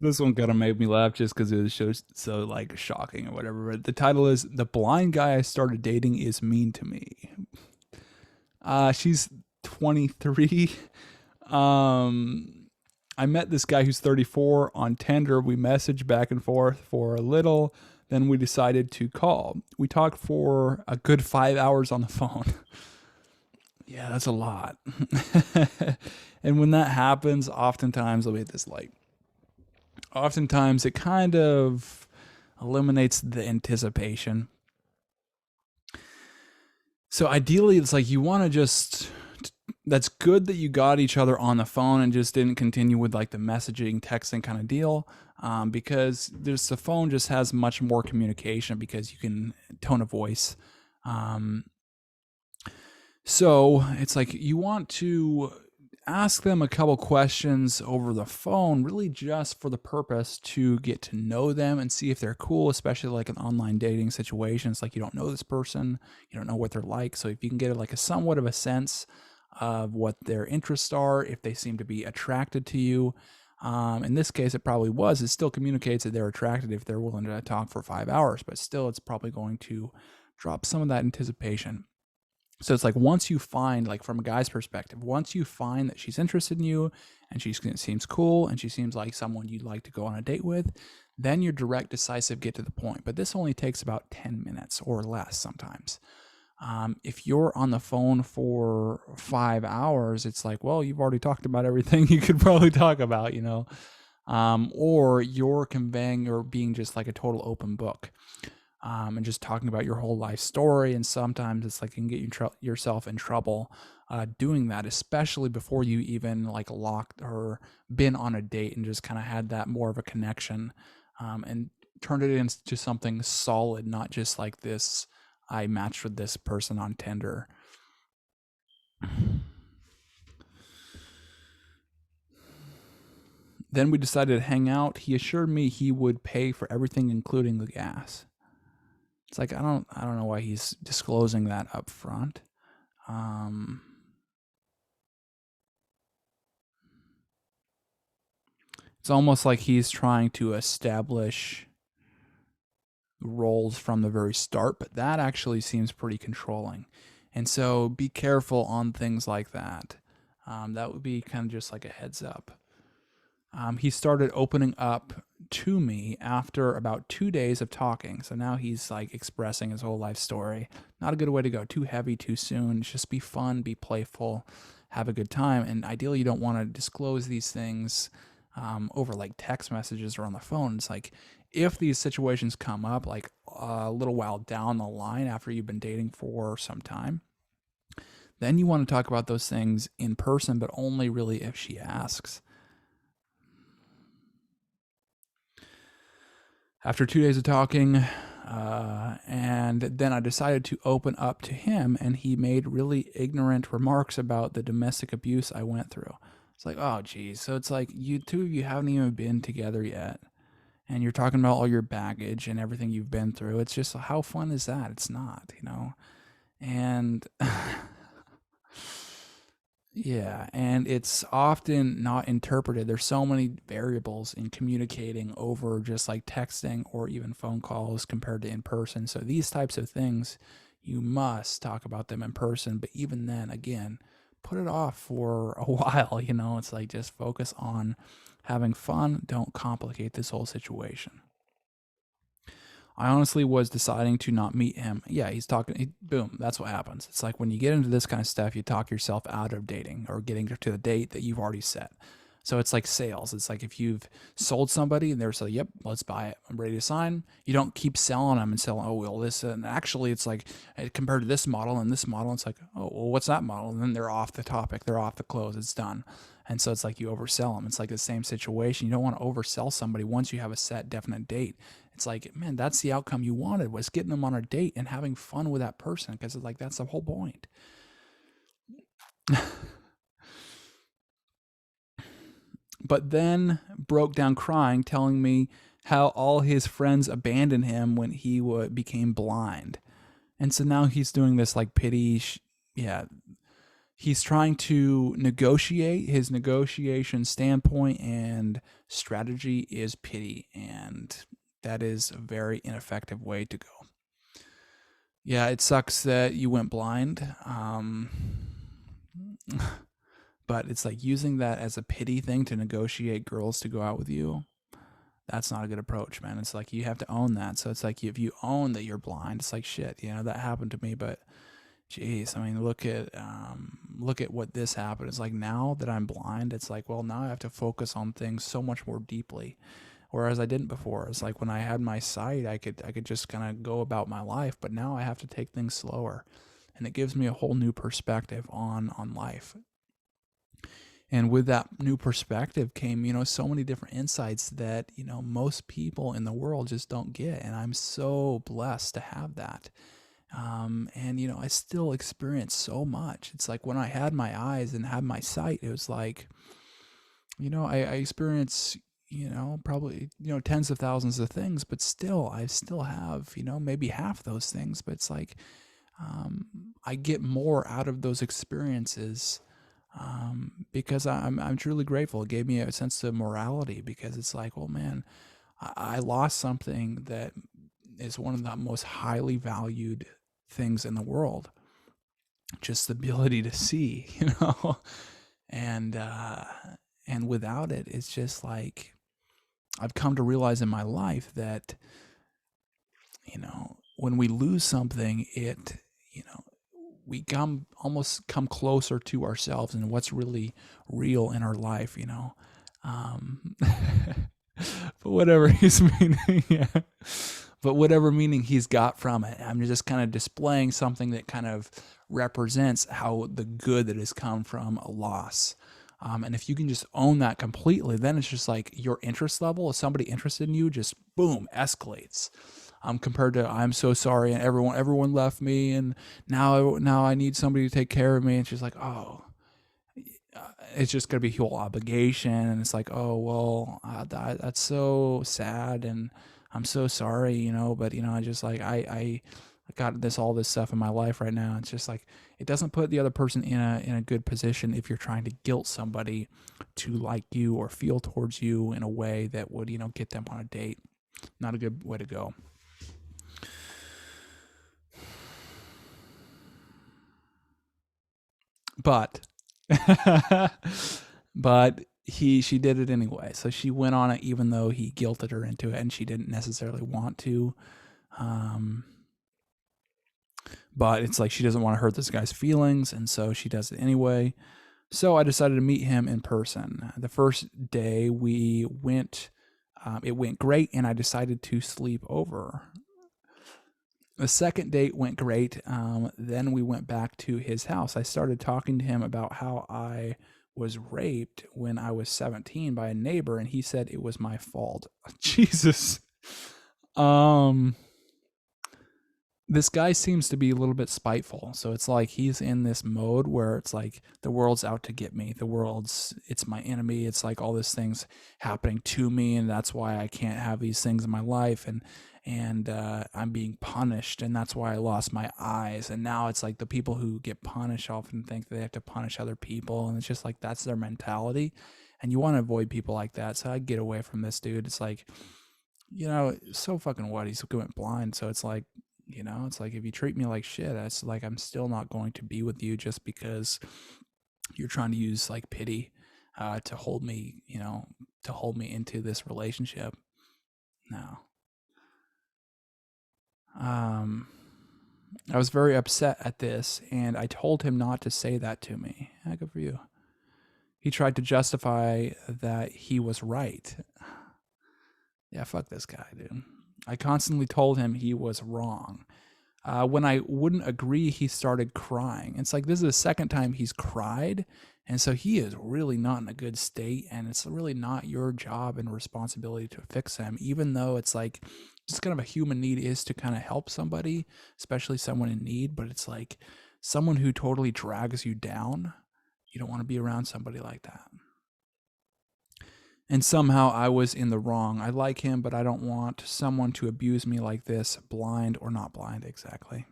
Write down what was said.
This one kind of made me laugh just because it was so like shocking or whatever. But the title is "The Blind Guy I Started Dating Is Mean to Me." She's 23. Um, I met this guy who's 34 on Tinder. We messaged back and forth for a little. Then we decided to call. We talked for a good 5 hours on the phone. Yeah, that's a lot. And when that happens, oftentimes, let me hit this light. Oftentimes, it kind of eliminates the anticipation. So ideally, it's like you want to just. That's good that you got each other on the phone and just didn't continue with like the messaging, texting kind of deal, because there's the phone just has much more communication because you can tone of voice. Um, so it's like you want to ask them a couple questions over the phone, really just for the purpose to get to know them and see if they're cool, especially like an online dating situation. It's like you don't know this person, you don't know what they're like. So if you can get like a somewhat of a sense of what their interests are, if they seem to be attracted to you. In this case, it probably was. It still communicates that they're attracted if they're willing to talk for 5 hours, but still, it's probably going to drop some of that anticipation. So it's like once you find, like from a guy's perspective, once you find that she's interested in you and she seems cool and she seems like someone you'd like to go on a date with, then your direct, decisive, get to the point. But this only takes about 10 minutes or less sometimes. If you're on the phone for 5 hours, it's like, well, you've already talked about everything you could probably talk about, or you're conveying or being just like a total open book, and just talking about your whole life story. And sometimes it's like you can get yourself in trouble doing that, especially before you even like locked or been on a date and just kind of had that more of a connection, and turned it into something solid, not just like this. I matched with this person on Tinder. Then we decided to hang out. He assured me he would pay for everything, including the gas. It's like I don't know why he's disclosing that up front. Um, it's almost like he's trying to establish roles from the very start, but that actually seems pretty controlling. And so be careful on things like that. That would be kind of just like a heads up. He started opening up to me after about 2 days of talking. So now he's like expressing his whole life story. Not a good way to go. Too heavy, too soon. Just be fun, be playful, have a good time. And ideally, you don't want to disclose these things over like text messages or on the phone. It's like if these situations come up like a little while down the line after you've been dating for some time, then you want to talk about those things in person, but only really if she asks. After 2 days of talking, and then I decided to open up to him, and he made really ignorant remarks about the domestic abuse I went through. It's like, oh, geez. So it's like you two of you haven't even been together yet, and you're talking about all your baggage and everything you've been through. It's just how fun is that? It's not. And yeah, and it's often not interpreted. There's so many variables in communicating over just like texting or even phone calls compared to in person. So these types of things, you must talk about them in person. But even then, again, put it off for a while. It's like just focus on having fun. Don't complicate this whole situation. I honestly was deciding to not meet him. Yeah, he's talking. Boom, that's what happens. It's like when you get into this kind of stuff, you talk yourself out of dating or getting to the date that you've already set. So it's like sales. It's like if you've sold somebody and they're like, yep, let's buy it. I'm ready to sign. You don't keep selling them and selling, oh, well, this. And actually, it's like compared to this model and this model, it's like, oh, well, what's that model? And then they're off the topic. They're off the close. It's done. And so it's like you oversell them. It's like the same situation. You don't want to oversell somebody once you have a set definite date. It's like, man, that's the outcome you wanted, was getting them on a date and having fun with that person, because it's like that's the whole point. But then broke down crying, telling me how all his friends abandoned him when he became blind. And so now he's doing this like pity. Yeah. He's trying to negotiate. His negotiation standpoint and strategy is pity, and that is a very ineffective way to go. Yeah, it sucks that you went blind. But it's like using that as a pity thing to negotiate girls to go out with you. That's not a good approach, man. It's like you have to own that. So it's like if you own that you're blind, it's like shit. That happened to me, but geez, I mean, look at what this happened. It's like now that I'm blind, it's like, well, now I have to focus on things so much more deeply, whereas I didn't before. It's like when I had my sight, I could just kind of go about my life, but now I have to take things slower, and it gives me a whole new perspective on life. And with that new perspective came, so many different insights that, most people in the world just don't get. And I'm so blessed to have that. And, I still experience so much. It's like when I had my eyes and had my sight, it was like, I experience, probably, tens of thousands of things, but still, I still have, maybe half those things. But it's like, I get more out of those experiences because I'm truly grateful. It gave me a sense of morality because it's like, well, man, I lost something that is one of the most highly valued things in the world. Just the ability to see, and without it, it's just like I've come to realize in my life that, when we lose something, we almost come closer to ourselves and what's really real in our life, but whatever he's meaning, yeah. But whatever meaning he's got from it, I'm just kind of displaying something that kind of represents how the good that has come from a loss. And if you can just own that completely, then it's just like your interest level, if somebody interested in you, just boom, escalates. Compared to I'm so sorry and everyone left me and now I need somebody to take care of me. And she's like, oh, it's just gonna be whole obligation, and it's like, oh well, that's so sad, and I'm so sorry, but I just like I got all this stuff in my life right now. It's just like it doesn't put the other person in a good position if you're trying to guilt somebody to like you or feel towards you in a way that would get them on a date. Not a good way to go. But but she did it anyway. So she went on it even though he guilted her into it and she didn't necessarily want to. But it's like she doesn't want to hurt this guy's feelings, and so she does it anyway. So I decided to meet him in person. The first day we went, it went great, and I decided to sleep over. The second date went great. Then we went back to his house. I started talking to him about how I was raped when I was 17 by a neighbor, and he said it was my fault. Jesus. This guy seems to be a little bit spiteful. So it's like he's in this mode where it's like the world's out to get me. It's my enemy. It's like all these things happening to me, and that's why I can't have these things in my life, and I'm being punished, and that's why I lost my eyes. And now it's like the people who get punished often think they have to punish other people, and it's just like that's their mentality, and you want to avoid people like that. So I get away from this dude. It's like, so fucking what? He's going blind, so it's like, it's like if you treat me like shit, it's like I'm still not going to be with you just because you're trying to use like pity to hold me, into this relationship. No. I was very upset at this, and I told him not to say that to me. Yeah, good for you. He tried to justify that he was right. Yeah, fuck this guy, dude. I constantly told him he was wrong. When I wouldn't agree, he started crying. It's like this is the second time he's cried, and so he is really not in a good state, and it's really not your job and responsibility to fix him, even though it's like just kind of a human need is to kind of help somebody, especially someone in need, but it's like someone who totally drags you down. You don't want to be around somebody like that. And somehow I was in the wrong. I like him, but I don't want someone to abuse me like this, blind or not blind, exactly.